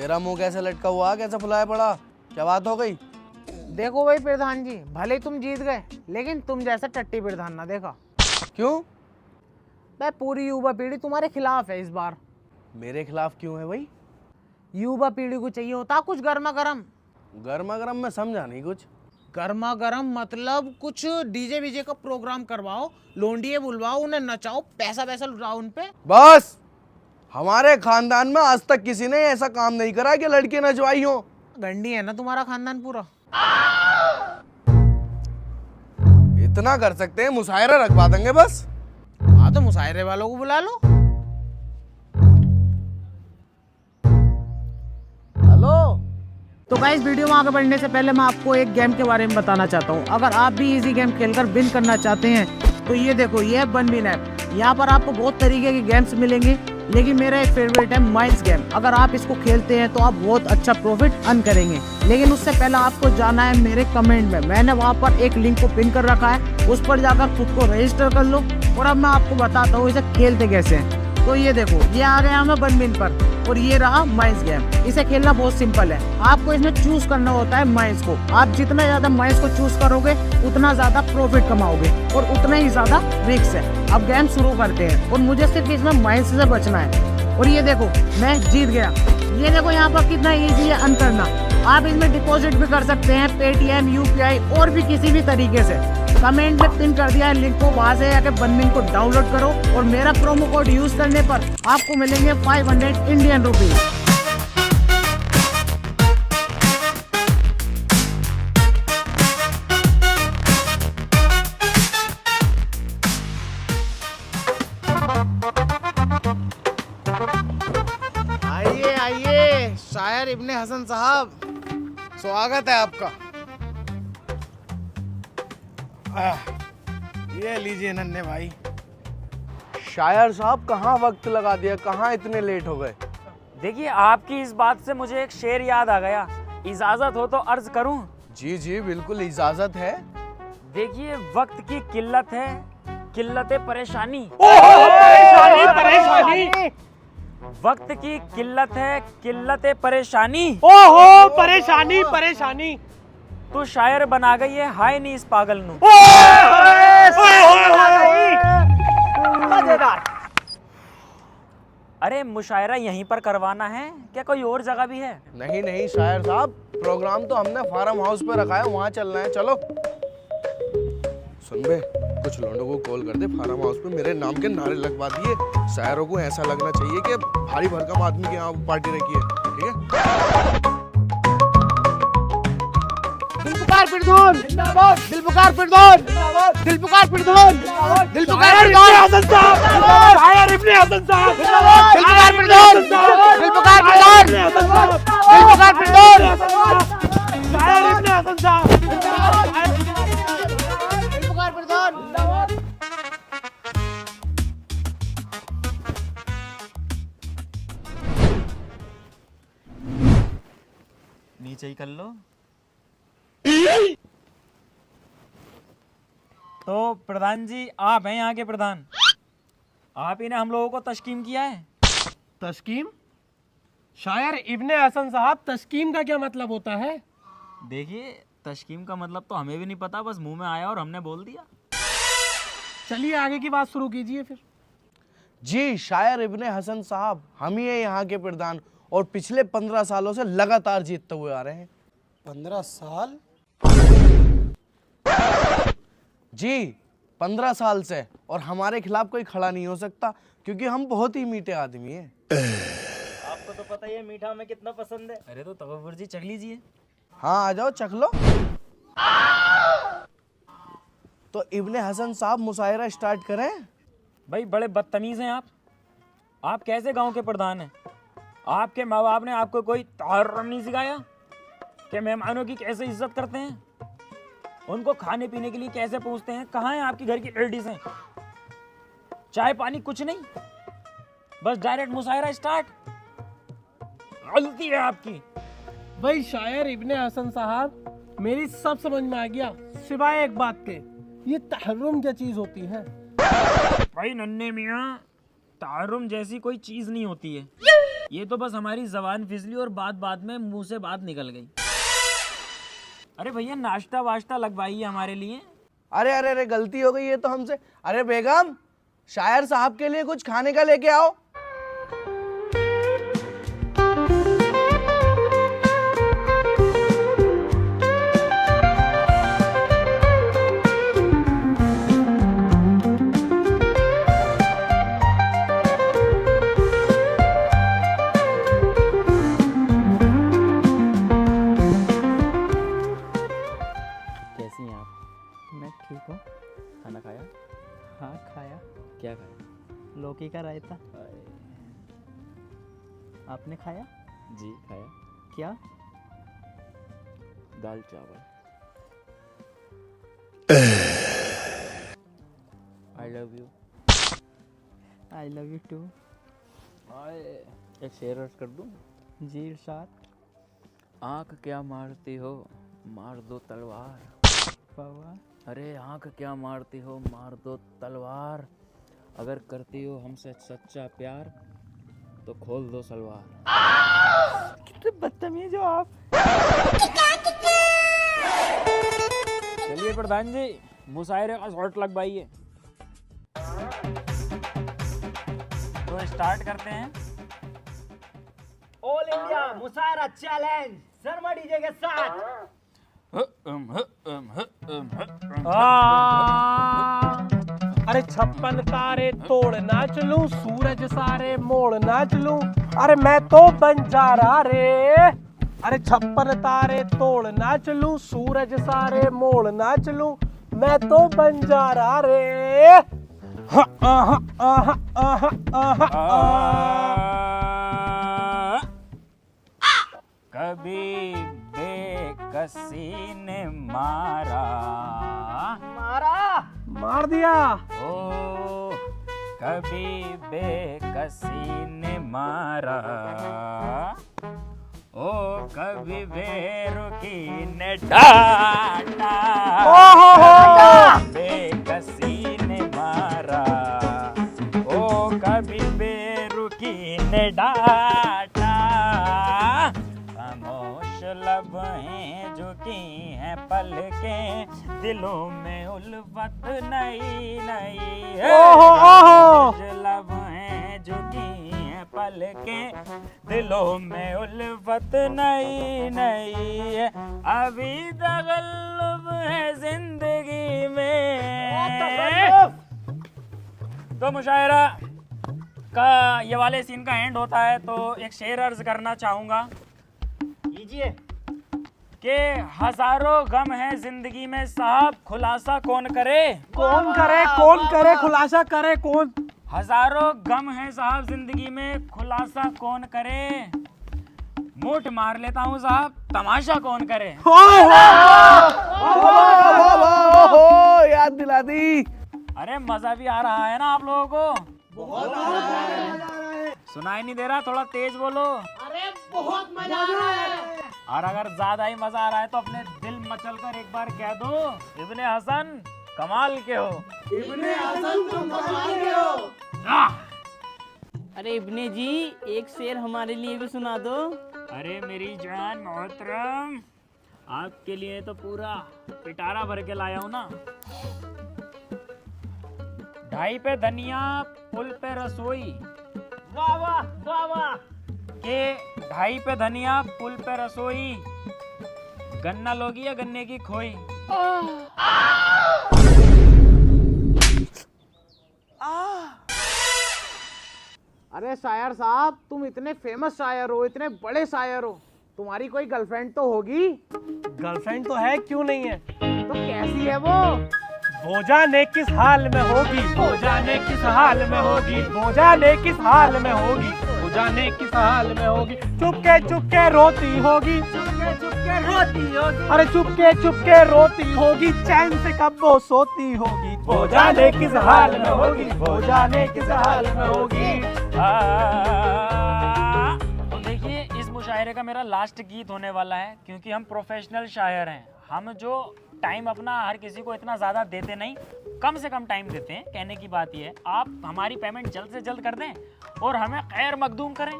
तेरा मुंह कैसे लटका हुआ, कैसे फुलाया पड़ा, क्या बात हो गई? देखो भाई प्रधान जी, भले ही तुम जीत गए लेकिन तुम जैसा टट्टी प्रधान ना देखा। क्यों? भाई पूरी युवा पीढ़ी तुम्हारे खिलाफ है इस बार। मेरे खिलाफ क्यों है भाई? युवा पीढ़ी को चाहिए होता कुछ गर्मा गर्म। गर्मा गर्म में समझा नहीं कुछ। गर्मा गर्म मतलब कुछ डीजे वीजे का प्रोग्राम करवाओ, लोंडिये बुलवाओ, उन्हें नचाओ, पैसा वैसा लुटाओ उन पे। बस, हमारे खानदान में आज तक किसी ने ऐसा काम नहीं करा कि लड़की नचवाई हो। गंडी है ना तुम्हारा खानदान पूरा। इतना कर सकते हैं, मुशायरा रखवा देंगे बस। हाँ तो मुशायरे वालों को बुला लो। हेलो। तो गाइस वीडियो में आगे बढ़ने से पहले मैं आपको एक गेम के बारे में बताना चाहता हूँ। अगर आप भी इजी गेम खेलकर विन करना चाहते हैं तो ये देखो, ये है बनविन ऐप। यहाँ पर आपको बहुत तरीके के गेम्स मिलेंगे, लेकिन मेरा एक फेवरेट है माइंस गेम। अगर आप इसको खेलते हैं तो आप बहुत अच्छा प्रॉफिट अर्न करेंगे। लेकिन उससे पहले आपको जाना है मेरे कमेंट में, मैंने वहाँ पर एक लिंक को पिन कर रखा है, उस पर जाकर खुद को रजिस्टर कर लो। और अब मैं आपको बताता हूँ इसे खेलते कैसे हैं। तो ये देखो, ये आ गया मैं बनविन पर और ये रहा माइंस गेम। इसे खेलना बहुत सिंपल है, आपको इसमें चूज करना होता है माइंस को। आप जितना ज्यादा माइंस को चूज करोगे उतना ज्यादा प्रॉफिट कमाओगे और उतना ही ज्यादा रिस्क है। अब गेम शुरू करते हैं और मुझे सिर्फ इसमें माइंस से बचना है। और ये देखो, मैं जीत गया। ये देखो यहाँ पर कितना इजी है अर्न करना। आप इसमें डिपॉजिट भी कर सकते हैं, पेटीएम, यूपीआई और भी किसी भी तरीके से। कमेंट में पिन कर दिया है लिंक को, वहां से जाके बनविन को डाउनलोड करो और मेरा प्रोमो कोड यूज करने पर आपको मिलेंगे 500 इंडियन रुपीज। आइए आइए शायर इब्ने हसन साहब, स्वागत है आपका। ये लीजिए नन्हे भाई। शायर साहब, कहाँ वक्त लगा दिया, कहाँ इतने लेट हो गए? देखिए, आपकी इस बात से मुझे एक शेर याद आ गया। इजाजत हो तो अर्ज करूं? जी जी बिल्कुल, इजाजत है। देखिए, वक्त की किल्लत है, किल्लत परेशानी। परेशानी परेशानी, वक्त की किल्लत है, किल्लत परेशानी। ओहो परेशानी परेशानी। तू शायर बना गई है, हाय नहीं इस पागल नू। अरे मुशायरा यहीं पर करवाना है क्या, कोई और जगह भी है? नहीं नहीं शायर साहब, प्रोग्राम तो हमने फार्म हाउस पे रखा है, वहाँ चलना है, चलो। सुन बे, कुछ लोगों को कॉल कर दे, फार्म हाउस पे मेरे नाम के नारे लगवा दिए। शायरों को ऐसा लगना चाहिए कि भारी भरकम आदमी के यहाँ पार्टी रखी है, ठीक है? दिलपुकार प्रधान जिंदाबाद, दिलपुकार प्रधान जिंदाबाद, दिलपुकार प्रधान, दिलपुकार प्रधान हसन साहब, शायर इब्ने हसन साहब, दिलपुकार प्रधान, दिलपुकार प्रधान, दिलपुकार प्रधान, शायर इब्ने हसन साहब, दिलपुकार प्रधान जिंदाबाद। नीचे ही कर लो। तो प्रधान जी, आप हैं यहाँ के प्रधान, आप ही ने हम लोगों को तश्कीम किया है। तस्कीम? शायर इब्ने हसन साहब, तस्कीम का क्या मतलब होता है? देखिए, तश्कीम का मतलब तो हमें भी नहीं पता, बस मुंह में आया और हमने बोल दिया। चलिए आगे की बात शुरू कीजिए फिर। जी शायर इब्ने हसन साहब, हम ही है यहाँ के प्रधान और पिछले 15 सालों से लगातार जीतते हुए आ रहे हैं। 15 साल? जी 15 साल से, और हमारे खिलाफ कोई खड़ा नहीं हो सकता क्योंकि हम बहुत ही मीठे आदमी हैं। आपको तो पता ही है मीठा हमें कितना पसंद है। अरे तो तकब्बुर जी चख लीजिए। हाँ आ जाओ, चख लो। तो इब्ने हसन साहब, मुशायरा स्टार्ट करें? भाई बड़े बदतमीज हैं आप कैसे गांव के प्रधान हैं? आपके माँ बाप ने आपको कोई तहर्रुम नहीं सिखाया कि मेहमानों की कैसे इज्जत करते हैं, उनको खाने पीने के लिए कैसे पूछते हैं? कहाँ हैं आपकी घर की लेडीज हैं? चाय पानी कुछ नहीं, बस डायरेक्ट मुशायरा स्टार्ट। गलती है आपकी। भाई शायर इब्ने हसन साहब, मेरी सब समझ में आ गया, सिवाय एक बात के, ये तहर्रुम क्या चीज होती है? भाई नन्हे मियाँ, तहर्रुम जैसी कोई चीज नहीं होती है। ये तो बस हमारी जबान फिसली और बात बात में मुंह से बात निकल गई। अरे भैया नाश्ता वाश्ता लगवाइए हमारे लिए। अरे अरे अरे गलती हो गई ये तो हमसे। अरे बेगम, शायर साहब के लिए कुछ खाने का लेके आओ। कैसी हैं आप? मैं ठीक हूँ। खाना खाया? हाँ खाया। क्या खाया? लौकी का रायता। आपने खाया? जी खाया। क्या? दाल चावल। I love you. I love you too. एक शेर अर्ज कर दूं? जी इरशाद। आँख क्या मारती हो, मार दो तलवार। बाबा अरे आँख क्या मारती हो, मार दो तलवार। अगर करती हो हमसे सच्चा प्यार तो खोल दो सलवार। कितने बदतमीज हो आप। चलिए प्रधान जी, मुशायरे का शॉट लगवाइए। तो स्टार्ट करते हैं। All India mushaira challenge Sharma DJ के साथ। अरे 56 तारे तोड़ नाच लूं, सूरज सारे मोड़ नाच लूं, अरे मैं तो बंजारा रे। अरे 56 तारे तोड़ नाच लूं, सूरज सारे मोड़ नाच लूं, मैं तो बंजारा रे। कभी बेकसी ने मारा मार दिया। ओ कभी बेकसी ने मारा, ओ कभी बेरुखी ने डांटा। बेकसी ने मारा, ओ कभी बेरुखी ने डांटा। खामोश लब हैं झुकी हैं पलकें, दिलों में उल्फत नई नई है। लब हैं झुकी हैं पलकें, दिलों में उल्फत नई नई है। अभी तगल्लुब है जिंदगी में। तो मुशायरा का ये वाले सीन का एंड होता है, तो एक शेर अर्ज करना चाहूँगा कीजिए। कि हजारों गम है जिंदगी में साहब, खुलासा कौन करे। कौन करे, कौन करे, खुलासा करे कौन। हजारों गम है साहब जिंदगी में, खुलासा कौन करे। मूठ मार लेता हूँ साहब, तमाशा कौन करे। याद दिला दी। अरे मजा भी आ रहा है ना आप लोगों को? सुनाई नहीं दे रहा? थोड़ा तेज बोलो। अरे बहुत मजा आ रहा है। और अगर ज्यादा ही मजा आ रहा है तो अपने दिल मचल कर एक बार कह दो, इब्ने हसन कमाल के हो। इब्ने हसन तुम कमाल के हो। अरे इब्ने जी एक शेर हमारे लिए भी सुना दो। अरे मेरी जान मोहतरम, आपके लिए तो पूरा पिटारा भर के लाया हूँ ना। ढाई पे धनिया पुल पे रसोई। वाह वाह वाह वाह। के ढाई पे धनिया पुल पे रसोई, गन्ना लोगी या गन्ने की खोई। अरे शायर साहब, तुम इतने फेमस शायर हो, इतने बड़े शायर हो, तुम्हारी कोई गर्लफ्रेंड तो होगी? गर्लफ्रेंड तो है, क्यों नहीं है। तो कैसी है वो जाने किस हाल में होगी, वो जाने किस हाल में होगी, वो जाने किस हाल में होगी, वो जाने किस हाल में होगी। चुपके चुपके रोती होगी, चुपके चुपके रोती होगी, अरे चुपके चुपके रोती होगी, चैन से कब वो सोती होगी। वो जाने किस हाल में होगी, वो जाने किस हाल में होगी। तो देखिए, इस मुशायरे का मेरा लास्ट गीत होने वाला है, क्योंकि हम प्रोफेशनल शायर हैं। हम जो टाइम अपना हर किसी को इतना ज़्यादा देते नहीं, कम से कम टाइम देते हैं। कहने की बात यह है, आप हमारी पेमेंट जल्द से जल्द कर दें और हमें खैर मकदूम करें।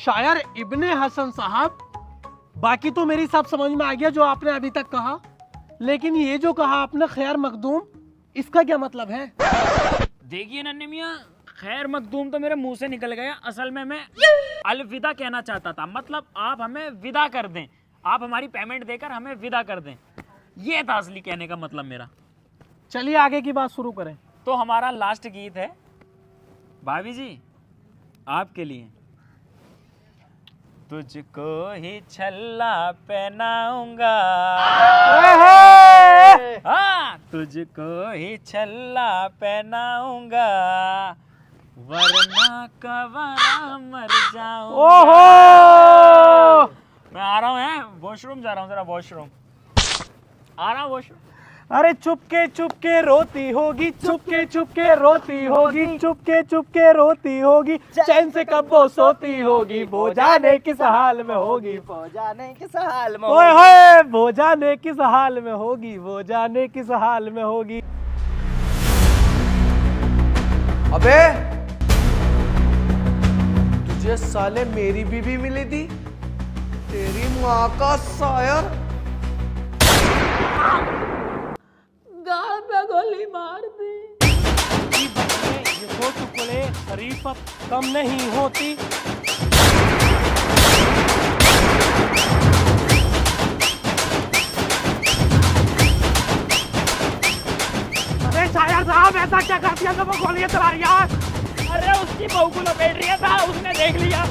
शायर इब्ने हसन साहब, बाकी तो मेरी सब समझ में आ गया जो आपने अभी तक कहा, लेकिन ये जो कहा आपने खैर मखदूम, इसका क्या मतलब है? देखिए नन्हे मियाँ, खैर मखदूम तो मेरे मुंह से निकल गया। असल में मैं अलविदा कहना चाहता था, मतलब आप हमें विदा कर दें, आप हमारी पेमेंट देकर हमें विदा कर दें, ये था असली कहने का मतलब मेरा। चलिए आगे की बात शुरू करें। तो हमारा लास्ट गीत है भाभी जी आपके लिए। तुझको ही छल्ला पहनाऊंगा, हाँ तुझको ही छल्ला पहनाऊंगा, वरना कवरा मर जाऊंगा। ओहो, मैं आ रहा हूँ, है वॉशरूम जा रहा हूँ, जरा वॉशरूम आ रहा हूँ, वॉशरूम। अरे चुपके चुपके रोती होगी, चुपके चुपके रोती होगी, चुपके चुपके रोती होगी, चैन से कब वो सोती होगी, वो जाने किस हाल में होगी, वो जाने किस हाल में ओए होए, वो जाने किस हाल में होगी, वो जाने किस हाल में होगी। अबे तुझे साले मेरी बीवी मिली थी, तेरी माँ का शायर। गाल पे गोली मार दी। ये दो टुकड़े शरीफत कम नहीं होती। अरे शायर साहब ऐसा क्या कर दिया, वो गोलियां चला रही है। अरे उसकी बहू को लपेट रही था, उसने देख लिया।